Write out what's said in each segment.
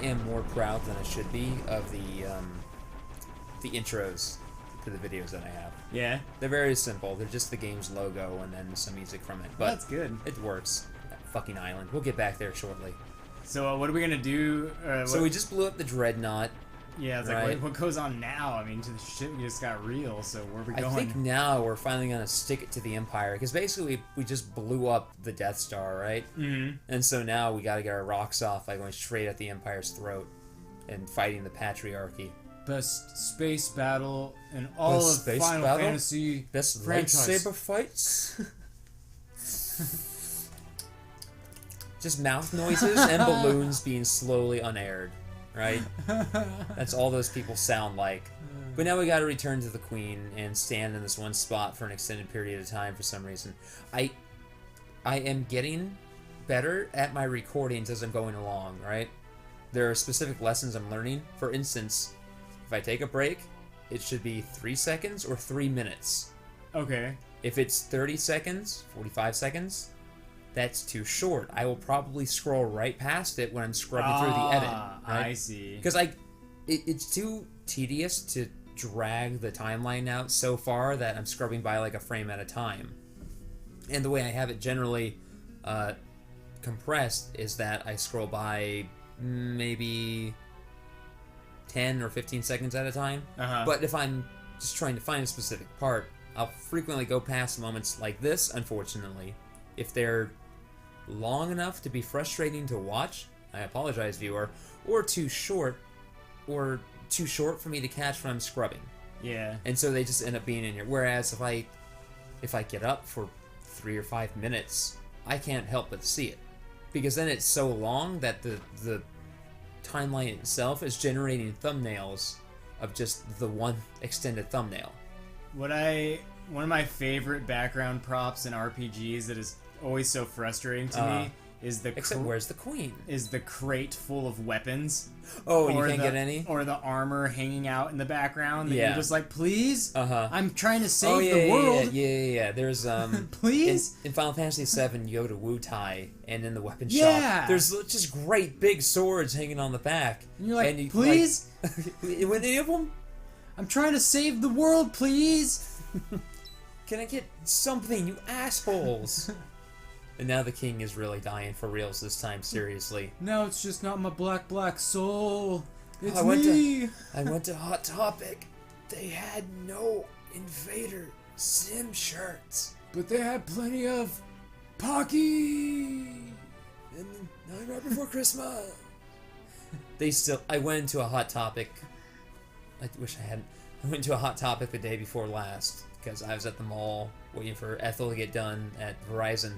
I am more proud than I should be of the intros to the videos that I have. Yeah. They're very simple. They're just the game's logo and then some music from it. But Well, that's good. It works. That fucking island. We'll get back there shortly. So what are we gonna do? So we just blew up the Dreadnought. Yeah, it's right? like what goes on now? I mean, the shit just got real. So where are we going? I think now we're finally gonna stick it to the Empire because basically we just blew up the Death Star, right? Mm-hmm. And so now we gotta get our rocks off by going straight at the Empire's throat and fighting the Patriarchy. Best space battle in all Best of space Final battle? Fantasy. Best franchise. lightsaber fights. Just mouth noises and balloons being slowly unaired, right? That's all those people sound like. But now we gotta return to the Queen and stand in this one spot for an extended period of time for some reason. I am getting better at my recordings as I'm going along, right? There are specific lessons I'm learning. For instance, if I take a break, it should be 3 seconds or 3 minutes. Okay. If it's 30 seconds, 45 seconds, that's too short. I will probably scroll right past it when I'm scrubbing through the edit. Right? I see. Because it's too tedious to drag the timeline out so far that I'm scrubbing by like a frame at a time. And the way I have it generally compressed is that I scroll by maybe 10 or 15 seconds at a time. But if I'm just trying to find a specific part, I'll frequently go past moments like this, unfortunately. If they're long enough to be frustrating to watch, I apologize, viewer, or too short for me to catch when I'm scrubbing. Yeah. And so they just end up being in here. Whereas if I get up for 3 or 5 minutes, I can't help but see it. Because then it's so long that the timeline itself is generating thumbnails of just the one extended thumbnail. One of my favorite background props in RPGs that is always so frustrating to me is except where's the Queen? Is the crate full of weapons. Oh, you can't get any? Or the armor hanging out in the background that Yeah. you're just like, please? I'm trying to save yeah, the world. Yeah. There's please? in Final Fantasy VII, you go to Wutai, and in the weapon Yeah. shop, there's just great big swords hanging on the back. And you're like, and please? Like, with any of them? I'm trying to save the world, please? Can I get something, you assholes? And now the king is really dying for reals this time, seriously. No, it's just not my black soul. It's I me. went to Hot Topic. They had no Invader Zim shirts. But they had plenty of Pocky. And Nightmare Before Christmas. I went into a Hot Topic. I wish I hadn't. I went to a Hot Topic the day before last because I was at the mall waiting for Ethel to get done at Verizon.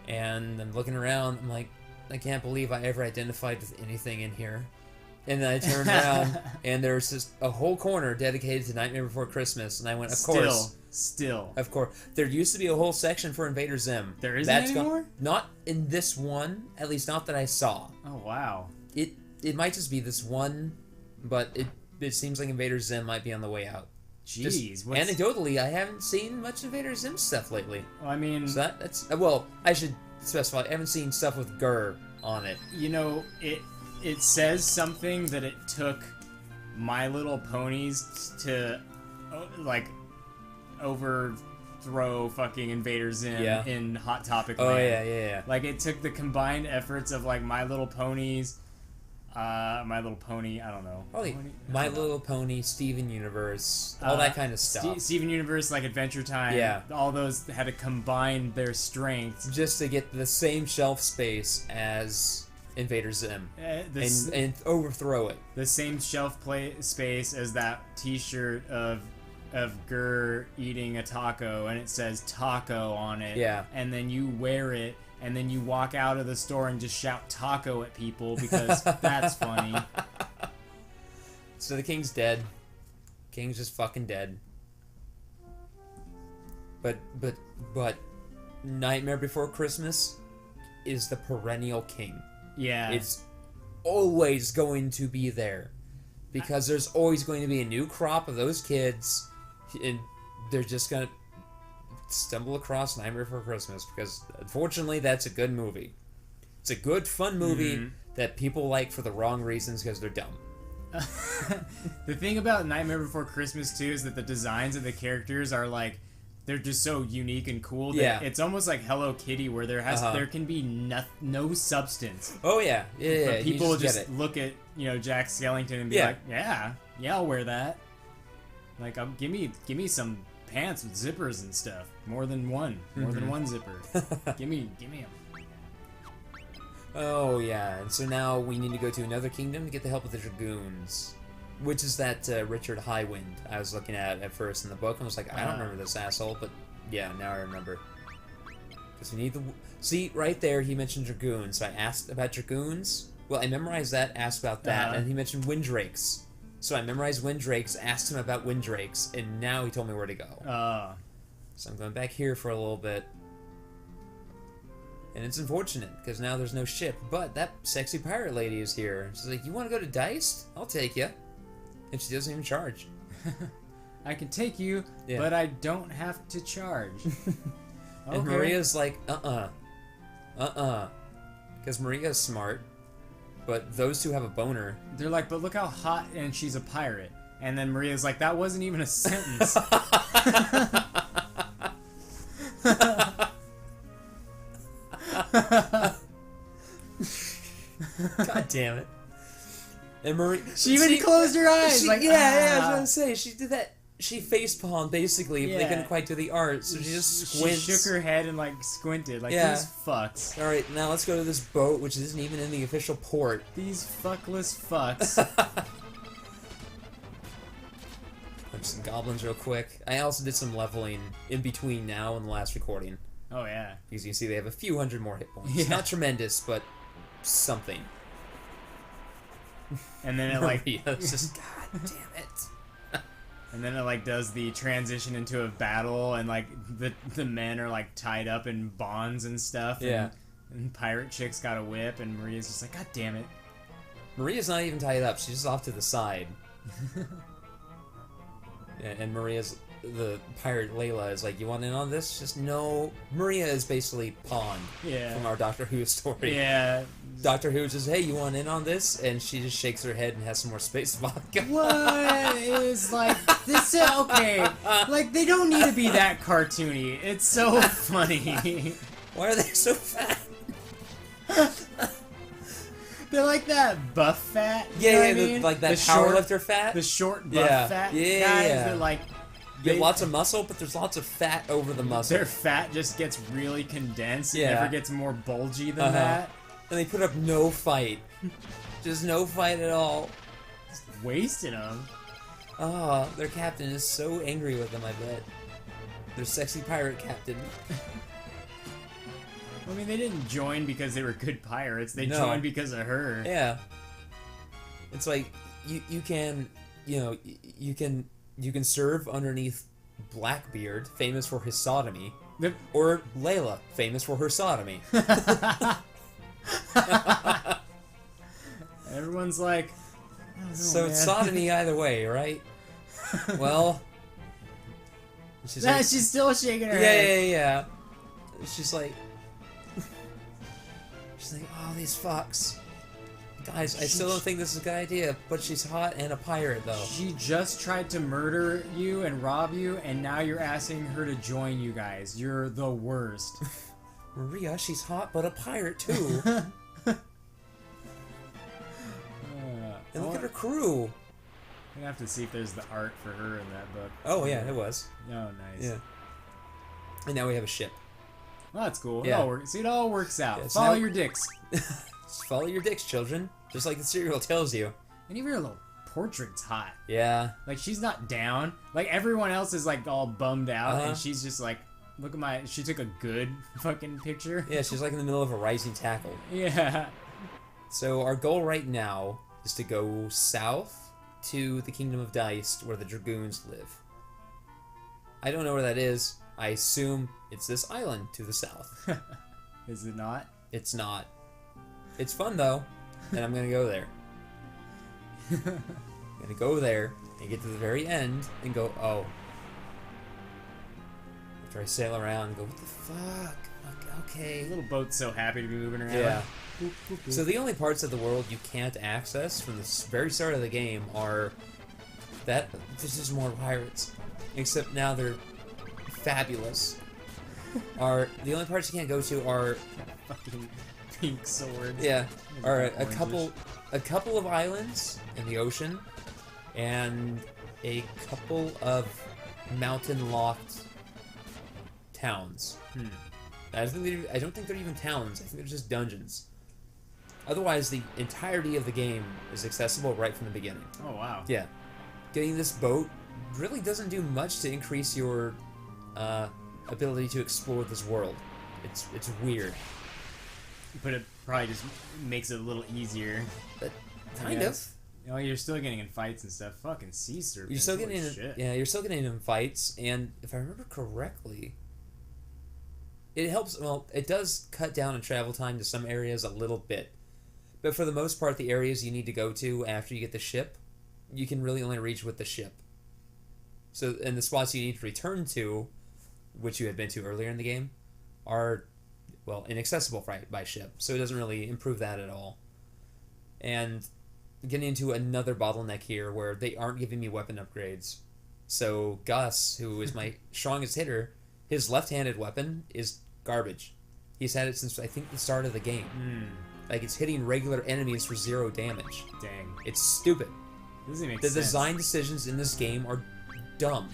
And I'm looking around, I'm like, I can't believe I ever identified with anything in here. And then I turned around, and there's just a whole corner dedicated to Nightmare Before Christmas, and I went, of course. Still. Of course. There used to be a whole section for Invader Zim. There isn't anymore? Not in this one, at least not that I saw. Oh, wow. It might just be this one, but it seems like Invader Zim might be on the way out. Jeez. Anecdotally, I haven't seen much Invader Zim stuff lately. Well, I mean... So that's... Well, I should specify, I haven't seen stuff with Gur on it. You know, it says something that it took My Little Ponies to, like, overthrow fucking Invader Zim in Hot Topic land. Oh, yeah. Like, it took the combined efforts of, like, My Little Ponies... My Little Pony, I don't know. Probably My Little Pony, Steven Universe, all that kind of stuff. Steven Universe, like Adventure Time. Yeah. All those had to combine their strengths. Just to get the same shelf space as Invader Zim. And overthrow it. The same shelf space as that t-shirt of Gur eating a taco, and it says taco on it. Yeah. And then you wear it, and then you walk out of the store and just shout taco at people because that's funny. So the king's dead. King's just fucking dead. But Nightmare Before Christmas is the perennial king. Yeah. It's always going to be there. Because there's always going to be a new crop of those kids, and they're just gonna stumble across Nightmare Before Christmas, because unfortunately that's a good movie. It's a good, fun movie that people like for the wrong reasons because they're dumb. The thing about Nightmare Before Christmas too is that the designs of the characters are like they're just so unique and cool that it's almost like Hello Kitty where there can be no substance. Oh yeah, But people just look at Jack Skellington and be like, yeah, I'll wear that. Like, give me some pants with zippers and stuff. More than one zipper. give me them. Oh yeah, and so now we need to go to another kingdom to get the help of the Dragoons, which is that Richard Highwind I was looking at first in the book. I was like, I don't remember this asshole, but yeah, now I remember. Because we need the... See, right there, he mentioned Dragoons. So I asked about Dragoons. Well, I memorized that, asked about that, and he mentioned Windrakes. So I memorized Windrakes, asked him about Windrakes, and now he told me where to go. So I'm going back here for a little bit. And it's unfortunate, because now there's no ship. But that sexy pirate lady is here. She's like, you want to go to Diced? I'll take you. And she doesn't even charge. I can take you, but I don't have to charge. And Okay. Maria's like, Because Maria's smart, but those two have a boner. They're like, but look how hot and she's a pirate. And then Maria's like, that wasn't even a sentence. God damn it. And Maria... She even closed her eyes. I was going to say, she did that. She facepalmed, basically. They couldn't quite do the art, so she just squints. She shook her head and, like, squinted. Like, these fucks. Alright, now let's go to this boat, which isn't even in the official port. These fuckless fucks. Punch some goblins real quick. I also did some leveling in between now and the last recording. Oh, yeah. Because you can see they have a few hundred more hit points. Yeah. Not tremendous, but something. And then it, like... It's just, God damn it. And then it, like, does the transition into a battle, and, like, the men are, like, tied up in bonds and stuff. Yeah. And Pirate Chick's got a whip, and Maria's just like, God damn it. Maria's not even tied up. She's just off to the side. Yeah, and Maria's... The pirate Layla is like, you want in on this? Just no. Maria is basically pawned from our Doctor Who story. Yeah. Doctor Who just, hey, you want in on this? And she just shakes her head and has some more space vodka. What? It was like, this is okay. Like, they don't need to be that cartoony. It's so funny. Why are they so fat? They're like that buff fat. Like that powerlifter fat. The short buff fat guys. They're like... You have lots of muscle, but there's lots of fat over the muscle. Their fat just gets really condensed. It never gets more bulgy than that. And they put up no fight. Just no fight at all. Just wasting them. Oh, their captain is so angry with them, I bet. Their sexy pirate captain. I mean, they didn't join because they were good pirates. They joined because of her. Yeah. It's like, you can serve underneath Blackbeard, famous for his sodomy, or Layla, famous for her sodomy. Everyone's like, I don't know, so it's sodomy either way, right? Well, she's still shaking her head. Yeah. She's like, oh, these fucks. Guys, I still don't think this is a good idea, but she's hot and a pirate, though. She just tried to murder you and rob you, and now you're asking her to join you guys. You're the worst. Maria, she's hot, but a pirate, too. And look at her crew. I'm gonna have to see if there's the art for her in that book. Oh, yeah, it was. Oh, nice. Yeah. And now we have a ship. Well, that's cool. Yeah. It all works out. Yeah, Follow your dicks. Just follow your dicks, children. Just like the cereal tells you. And even her little portrait's hot. Yeah. Like, she's not down. Like, everyone else is, like, all bummed out, and she's just like, look at she took a good fucking picture. Yeah, she's like in the middle of a rising tackle. Yeah. So our goal right now is to go south to the Kingdom of Diced, where the Dragoons live. I don't know where that is. I assume it's this island to the south. Is it not? It's not. It's fun, though, and I'm gonna go there. I'm gonna go there and get to the very end and go, oh. After I sail around and go, what the fuck? Okay. The little boat's so happy to be moving around. Yeah. So the only parts of the world you can't access from the very start of the game are that there's just more pirates. Except now they're fabulous. The only parts you can't go to are Fucking pink swords. yeah, are a Orangish. couple of islands in the ocean and a couple of mountain locked towns. I don't think they're even towns. I think they're just dungeons. Otherwise, the entirety of the game is accessible right from the beginning. Oh, wow. Yeah. Getting this boat really doesn't do much to increase your ability to explore this world. It's weird. But it probably just makes it a little easier. But I kind of. guess. You know, you're still getting in fights and stuff. Fucking sea serpents. You're still holy getting shit. you're still getting in fights, and if I remember correctly, it helps. Well, it does cut down on travel time to some areas a little bit, but for the most part, the areas you need to go to after you get the ship, you can really only reach with the ship. So, and the spots you need to return to, which you had been to earlier in the game, are, well, inaccessible by ship. So it doesn't really improve that at all. And getting into another bottleneck here where they aren't giving me weapon upgrades. So Gus, who is my strongest hitter, his left-handed weapon is garbage. He's had it since, I think, the start of the game. Like, it's hitting regular enemies for 0 damage. Dang. It's stupid. Doesn't make The sense. design decisions in this game are dumb.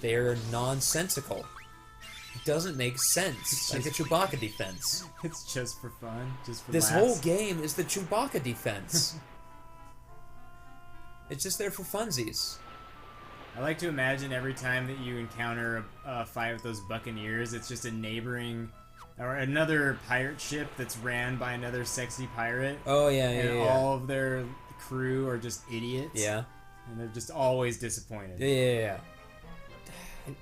They're nonsensical. It doesn't make sense. Like the Chewbacca defense. It's just for fun. Just for This laughs. whole game is the Chewbacca defense. It's just there for funsies. I like to imagine every time that you encounter a fight with those buccaneers, it's just a neighboring or another pirate ship that's ran by another sexy pirate. Oh, yeah, yeah, And yeah. all of their crew are just idiots. Yeah. And they're just always disappointed. Yeah.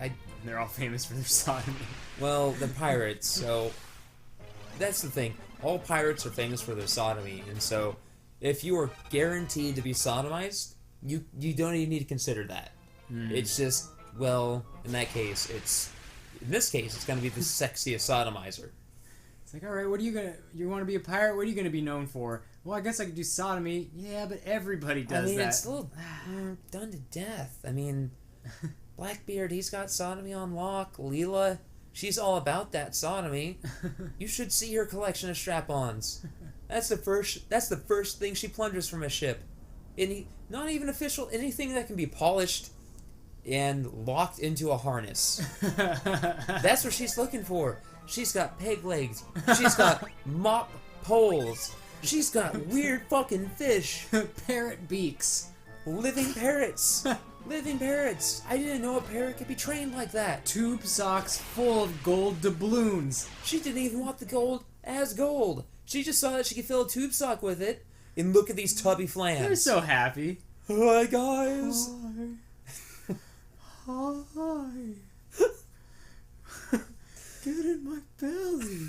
And they're all famous for their sodomy. Well, the pirates, so that's the thing. All pirates are famous for their sodomy, and so if you are guaranteed to be sodomized, you don't even need to consider that. It's just, well, in this case, it's gonna be the sexiest sodomizer. It's like, alright, you want to be a pirate? What are you going to be known for? Well, I guess I could do sodomy. Yeah, but everybody does that. I mean, it's still done to death. I mean, Blackbeard, he's got sodomy on lock. Leela, she's all about that sodomy. You should see her collection of strap-ons. That's the first thing she plunders from a ship. Not even official, anything that can be polished and locked into a harness. That's what she's looking for. She's got peg legs. She's got mop poles. She's got weird fucking fish. Parrot beaks. Living parrots. Living parrots. I didn't know a parrot could be trained like that. Tube socks full of gold doubloons. She didn't even want the gold as gold. She just saw that she could fill a tube sock with it. And look at these tubby flans. They're so happy. Hi, guys. Hi. Get in my belly.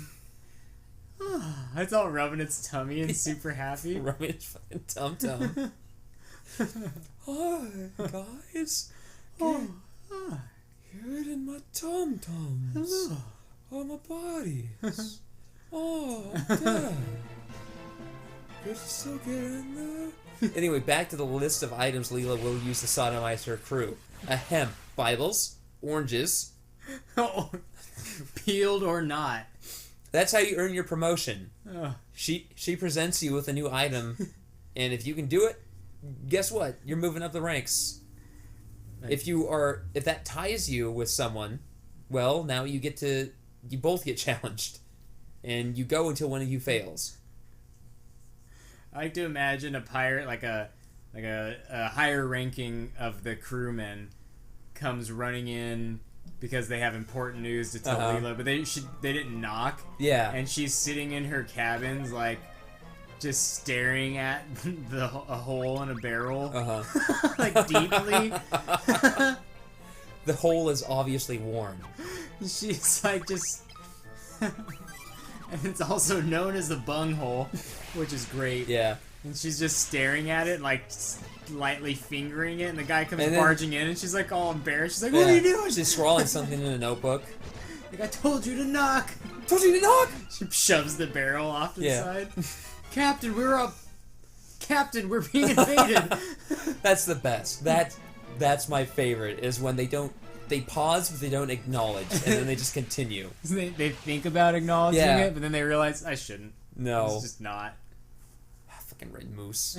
It's all rubbing its tummy and super happy. Rubbing its fucking tum-tum. Hi, guys. Oh, Get in my tum-tums. hello. Oh, my bodies. Oh, God. Good to still get in there. Anyway, back to the list of items Leela will use to sodomize her crew. Ahem. Bibles. Oranges. Peeled or not. That's how you earn your promotion. Ugh. She presents you with a new item, and if you can do it, guess what? You're moving up the ranks. Right. If that ties you with someone, well, now you both get challenged, and you go until one of you fails. I like to imagine a pirate, like a higher ranking of the crewmen, comes running in because they have important news to tell Leela, but they didn't knock. Yeah. And she's sitting in her cabins, like, just staring at a hole in a barrel, like deeply. The hole is obviously worn. She's like just, and it's also known as the bung hole, which is great. Yeah. And she's just staring at it, like, lightly fingering it, and the guy comes And then- barging in, and she's, like, all embarrassed. She's like, what are you doing? She's scrawling something in a notebook. Like, I told you to knock! Told you to knock! She shoves the barrel off to the Yeah. side. Captain, we're up! Captain, we're being invaded! That's the best. That's my favorite, is when they pause, but they don't acknowledge, and then they just continue. They think about acknowledging Yeah. it, but then they realize, I shouldn't. No. It's just not. Fucking red moose.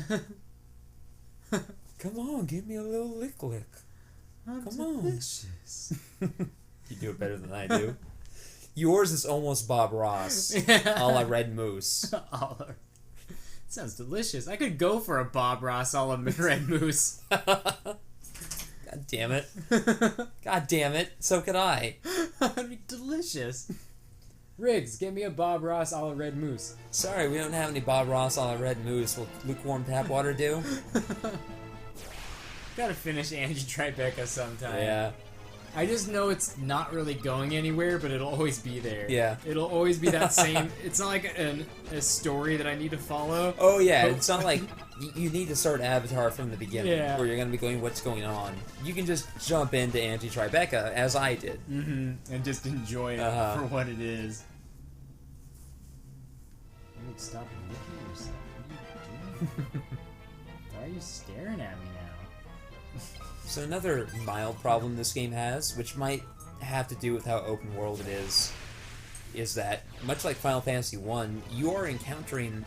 Come on, give me a little lick. Come delicious. on. You do it better than I do. Yours is almost Bob Ross, a la Red Moose. Sounds delicious. I could go for a Bob Ross a la Red Moose. God damn it. God damn it. So could I. That'd be delicious. Riggs, get me a Bob Ross a la Red Moose. Sorry, we don't have any Bob Ross a la Red Moose. Will lukewarm tap water do? Gotta finish Angie Tribeca sometime. Yeah. I just know it's not really going anywhere, but it'll always be there. Yeah. It'll always be that same... It's not like a story that I need to follow. Oh, yeah. It's not like you need to start Avatar from the beginning, Yeah. where you're going to be going, what's going on? You can just jump into Angie Tribeca, as I did. Mm-hmm. And just enjoy it for what it is. You need to stop looking at yourself. What are you doing? Why are you staring at me now? So another mild problem this game has, which might have to do with how open world it is that, much like Final Fantasy 1, you are encountering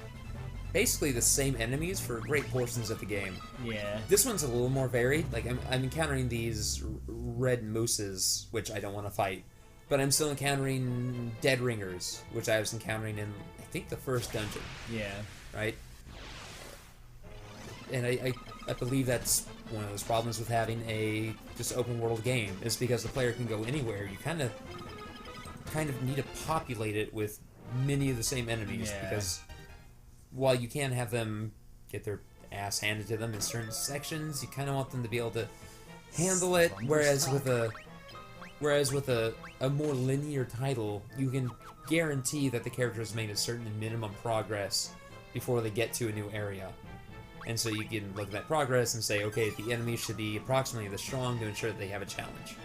basically the same enemies for great portions of the game. Yeah. This one's a little more varied. Like, I'm encountering these red mooses, which I don't want to fight, but I'm still encountering dead ringers, which I was encountering in, I think, the first dungeon. Yeah. Right? And I believe that's one of those problems with having a just open world game, is because the player can go anywhere. You kind of need to populate it with many of the same enemies, because while you can have them get their ass handed to them in certain sections, you kind of want them to be able to handle it. Whereas with a more linear title, you can guarantee that the character has made a certain minimum progress before they get to a new area. And so you can look at that progress and say, okay, the enemy should be approximately this strong to ensure that they have a challenge.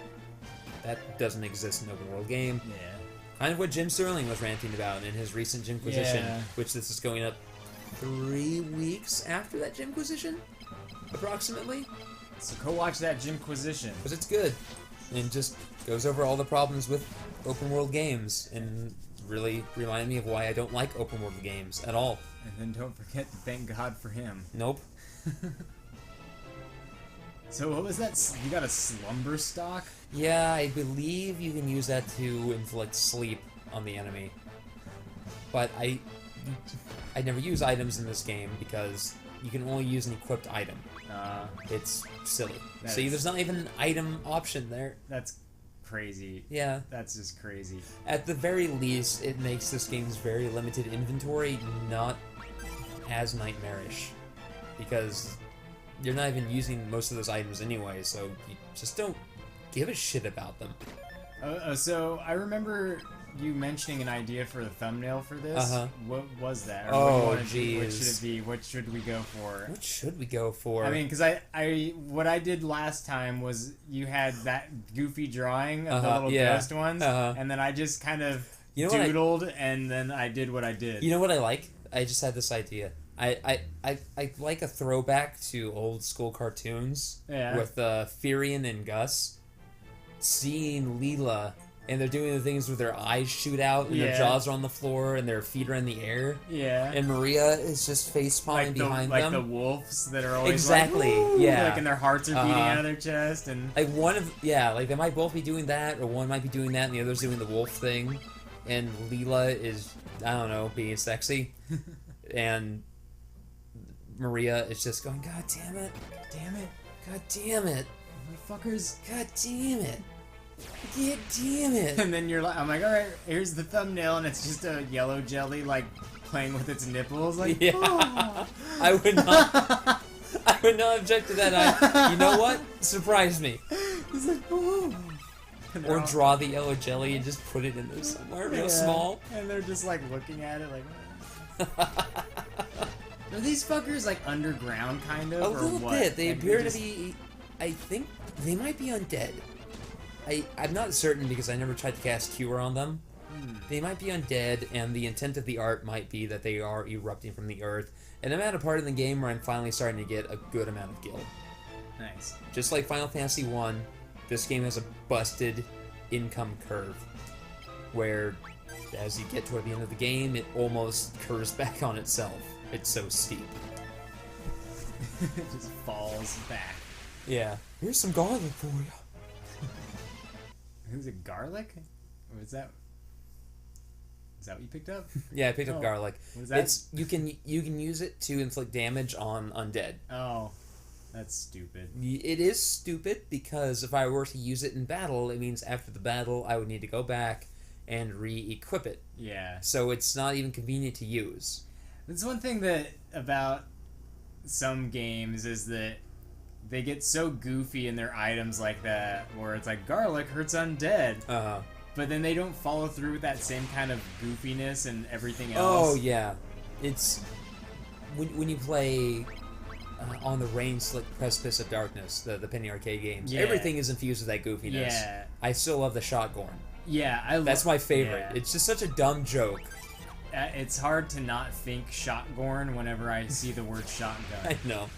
That doesn't exist in an open world game. Yeah. Kind of what Jim Sterling was ranting about in his recent Jimquisition, which this is going up 3 weeks after that Jimquisition, approximately. So go watch that Jimquisition. Because it's good. And just goes over all the problems with open world games, and really reminded me of why I don't like open world games at all. And then don't forget to thank God for him. Nope. So what was that? You got a slumber stock? Yeah, I believe you can use that to inflict sleep on the enemy. But I never use items in this game because you can only use an equipped item. It's silly. See, there's not even an item option there. That's crazy. Yeah. That's just crazy. At the very least, it makes this game's very limited inventory not as nightmarish, because you're not even using most of those items anyway, so you just don't give a shit about them. So I remember you mentioning an idea for the thumbnail for this. What was that? Or what should it be? What should we go for? What should we go for? I mean, because what I did last time was you had that goofy drawing of the little ghost ones, and then I just kind of doodled, and then I did what I did. You know what I like? I just had this idea. I like a throwback to old school cartoons with Firion and Gus. Seeing Leela, and they're doing the things where their eyes shoot out and their jaws are on the floor and their feet are in the air. Yeah. And Maria is just face-palming behind them. Like the wolves that are always exactly, like, yeah. Like, and their hearts are beating out of their chest. And like like they might both be doing that, or one might be doing that and the other's doing the wolf thing. And Leela is, I don't know, being sexy. And Maria is just going, God damn it. Damn it. God damn it. Motherfuckers. God damn it. God damn it. And then you're like, I'm like, alright, here's the thumbnail, and it's just a yellow jelly, like, playing with its nipples. Like, oh. I would not object to that. You know what? Surprise me. It's like, oh. Or draw the yellow jelly and just put it in there somewhere real small. And they're just, like, looking at it like, Are these fuckers like underground kind of? A or little what? bit. They Like, appear just- to be. I think they might be undead. I'm not certain because I never tried to cast Cure on them. They might be undead, and the intent of the art might be that they are erupting from the earth. And I'm at a part in the game where I'm finally starting to get a good amount of guild. Nice. Just like Final Fantasy 1, this game has a busted income curve, where as you get toward the end of the game, it almost curves back on itself. It's so steep. It just falls back. Yeah. Here's some garlic for you. Is it garlic? Or is that what you picked up? Yeah, I picked up Oh. garlic. What is that? It's you can use it to inflict damage on undead. Oh, that's stupid. It is stupid because if I were to use it in battle, it means after the battle I would need to go back and re-equip it. Yeah. So it's not even convenient to use. That's one thing that about some games is that they get so goofy in their items like that, where it's like garlic hurts undead, but then they don't follow through with that same kind of goofiness and everything else. Oh yeah, it's when you play on the rain-slick precipice of darkness, the Penny Arcade games. Yeah. Everything is infused with that goofiness. Yeah. I still love the shotgun. Yeah, That's my favorite. Yeah. It's just such a dumb joke. It's hard to not think shotgorn whenever I see the word shotgun. I know.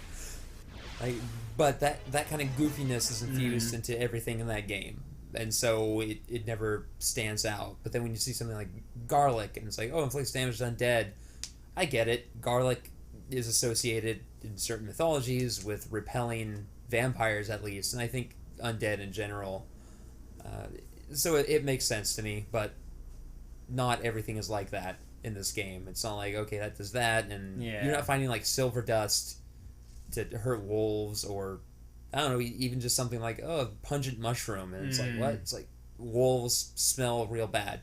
But that kind of goofiness is infused into everything in that game. And so it never stands out. But then when you see something like garlic, and it's like, oh, inflicts damage to undead, I get it. Garlic is associated in certain mythologies with repelling vampires, at least, and I think undead in general. So it makes sense to me, but not everything is like that in this game. It's not like, okay, that does that, and Yeah. you're not finding like silver dust to hurt wolves, or I don't know, even just something like, oh, pungent mushroom, and it's like, what? It's like wolves smell real bad.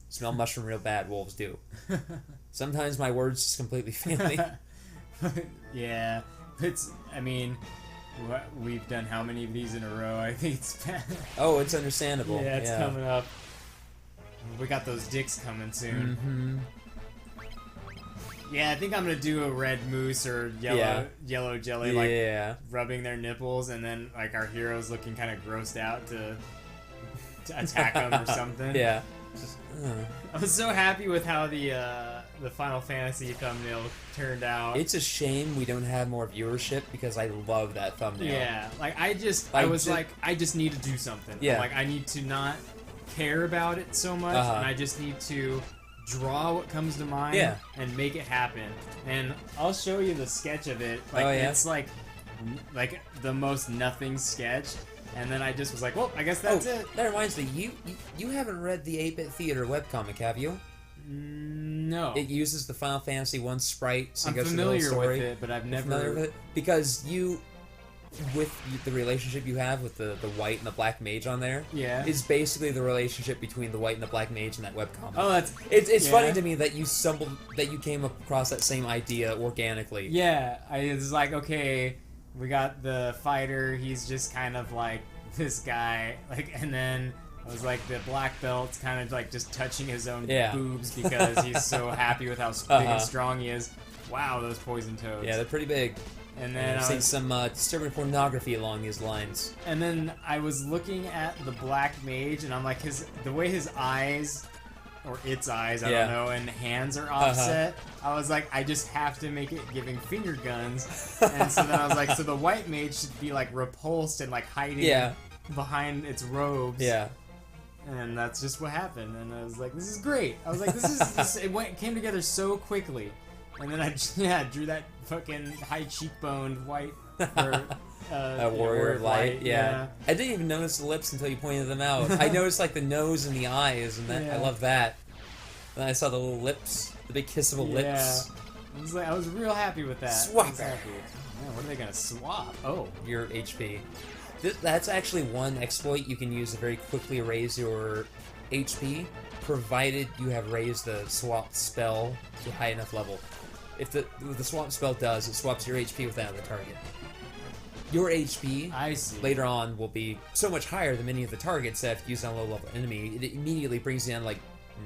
Smell mushroom real bad, wolves do. Sometimes my words just completely fail me. Yeah, I mean, we've done how many of these in a row? I think it's Oh, it's understandable. yeah, it's coming up. We got those dicks coming soon. Mm-hmm. Yeah, I think I'm gonna do a red moose or yellow jelly, like Yeah. rubbing their nipples, and then like our heroes looking kind of grossed out to attack them or something. Yeah. Just, I was so happy with how the Final Fantasy thumbnail turned out. It's a shame we don't have more viewership because I love that thumbnail. Yeah, like I just need to do something. Yeah. Like I need to not care about it so much, and I just need to draw what comes to mind and make it happen. And I'll show you the sketch of it. Like it's like the most nothing sketch. And then I just was like, well, I guess that's it. That reminds me, you haven't read the 8-Bit Theater webcomic, have you? No. It uses the Final Fantasy 1 sprite. So I'm it goes through the whole familiar story. with it, but I've never... Familiar with it? Because with the relationship you have with the white and the black mage on there, is basically the relationship between the white and the black mage in that webcomic. Oh, it's funny to me that you came across that same idea organically. Yeah, I was like, okay, we got the fighter, he's just kind of like this guy, like, and then I was like, the black belt's kind of like just touching his own boobs because he's so happy with how big and strong he is. Wow, those poison toads. Yeah, they're pretty big. And then I've seen some disturbing pornography along these lines. And then I was looking at the black mage, and I'm like, the way his eyes, or its eyes, I don't know, and hands are offset. I was like, I just have to make it giving finger guns. And so then I was like, so the white mage should be like repulsed and like hiding behind its robes. Yeah. And that's just what happened. And I was like, this is great. I was like, it came together so quickly. And then I drew that fucking high cheekboned white. A warrior of light. Yeah. I didn't even notice the lips until you pointed them out. I noticed like the nose and the eyes, and I love that. Then I saw the little lips, the big kissable lips. I was real happy with that. Swap. Exactly. Man, what are they gonna swap? Oh, your HP. That's actually one exploit you can use to very quickly raise your HP, provided you have raised the swap spell to a high enough level. If what the swap spell does, it swaps your HP with that of the target. Your HP later on will be so much higher than many of the targets that if used on a low level enemy, it immediately brings down like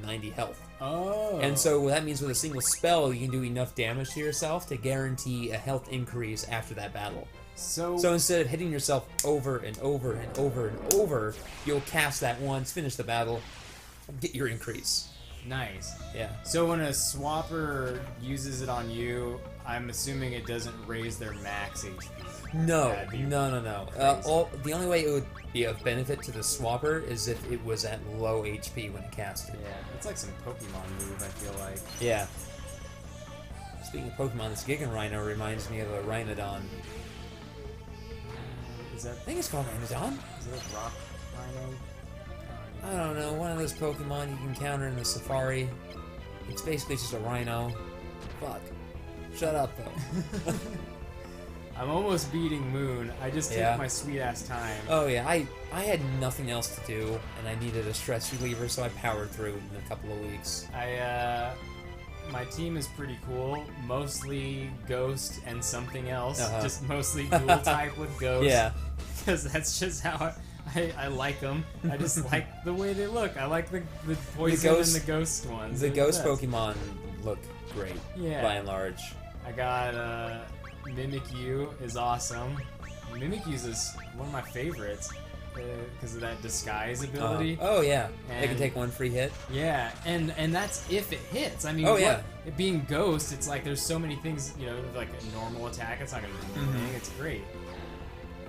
90 health. Oh. And so that means with a single spell, you can do enough damage to yourself to guarantee a health increase after that battle. So instead of hitting yourself over and over and over and over, you'll cast that once, finish the battle, get your increase. Nice. Yeah. So when a swapper uses it on you, I'm assuming it doesn't raise their max HP. No. The only way it would be of benefit to the swapper is if it was at low HP when it cast it. Yeah, it's like some Pokemon move, I feel like. Yeah. Speaking of Pokemon, this Gigan Rhino reminds me of a Rhinodon. I think it's called Rhinodon. Is it a rock rhino? I don't know, one of those Pokemon you can encounter in the Safari. It's basically just a rhino. Fuck. Shut up, though. I'm almost beating Moon. I just took my sweet-ass time. Oh, yeah. I had nothing else to do, and I needed a stress reliever, so I powered through in a couple of weeks. My team is pretty cool. Mostly Ghost and something else. Just mostly dual type with Ghost. Yeah. Because that's just how I like them. I just like the way they look. I like the poison and the ghost ones. The ghost Pokemon look great, by and large. I got Mimikyu is awesome. Mimikyu is one of my favorites because of that disguise ability. Oh yeah, and they can take one free hit. Yeah, and that's if it hits. I mean, it being ghost, it's like there's so many things. You know, like a normal attack, it's not gonna do anything. It's great.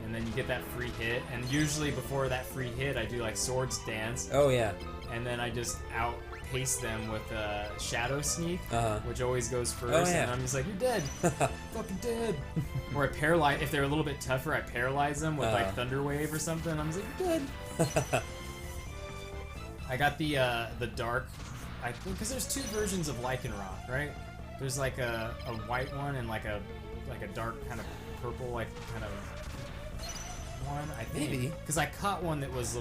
And then you get that free hit, and usually before that free hit, I do like Swords Dance. Oh yeah. And then I just outpace them with Shadow Sneak, which always goes first. Oh, yeah. And I'm just like, you're dead, fucking dead. Or I paralyze. If they're a little bit tougher, I paralyze them with like Thunder Wave or something. I'm just like, you're dead. I got the dark. I think because there's two versions of Lycanroc, right? There's like a white one and like a dark kind of purple, like kind of. One, I think. Maybe. Because I caught one that was...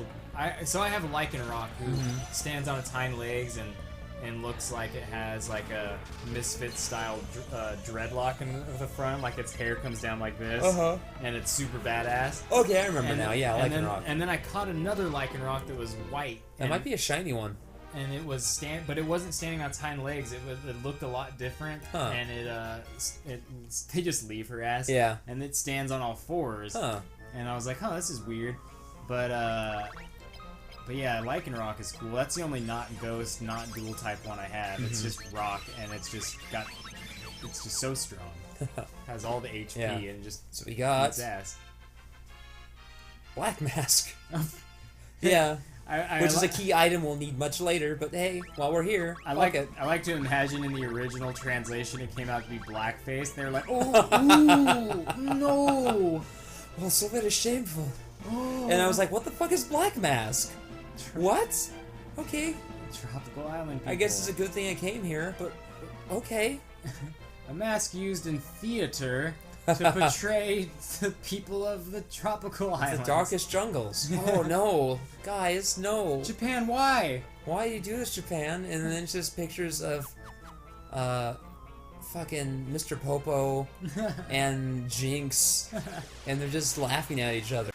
So I have a Lycanroc who stands on its hind legs and looks like it has like a Misfit-style dreadlock in the front. Like its hair comes down like this. And it's super badass. Okay, I remember now. Yeah, Lycanroc. And then I caught another Lycanroc that was white. That might be a shiny one. And it was but it wasn't standing on its hind legs. It looked a lot different. And they just leave her ass. Yeah. And it stands on all fours. And I was like, this is weird. But yeah, Lycanroc is cool. That's the only not ghost, not dual type one I have. It's just rock, and it's just so strong. Has all the HP and just so we got its ass. Black Mask. Yeah. Which is a key item we'll need much later, but hey, while we're here, I like to imagine in the original translation it came out to be blackface. They're like, no. Oh, so very shameful. And I was like, what the fuck is Black Mask? What? Okay. Tropical island people. I guess it's a good thing I came here, but okay. A mask used in theater to portray the people of the tropical islands. The darkest jungles. Oh no. Guys, no. Japan, why? Why do you do this, Japan? And then it's just pictures of fucking Mr. Popo and Jinx, and they're just laughing at each other.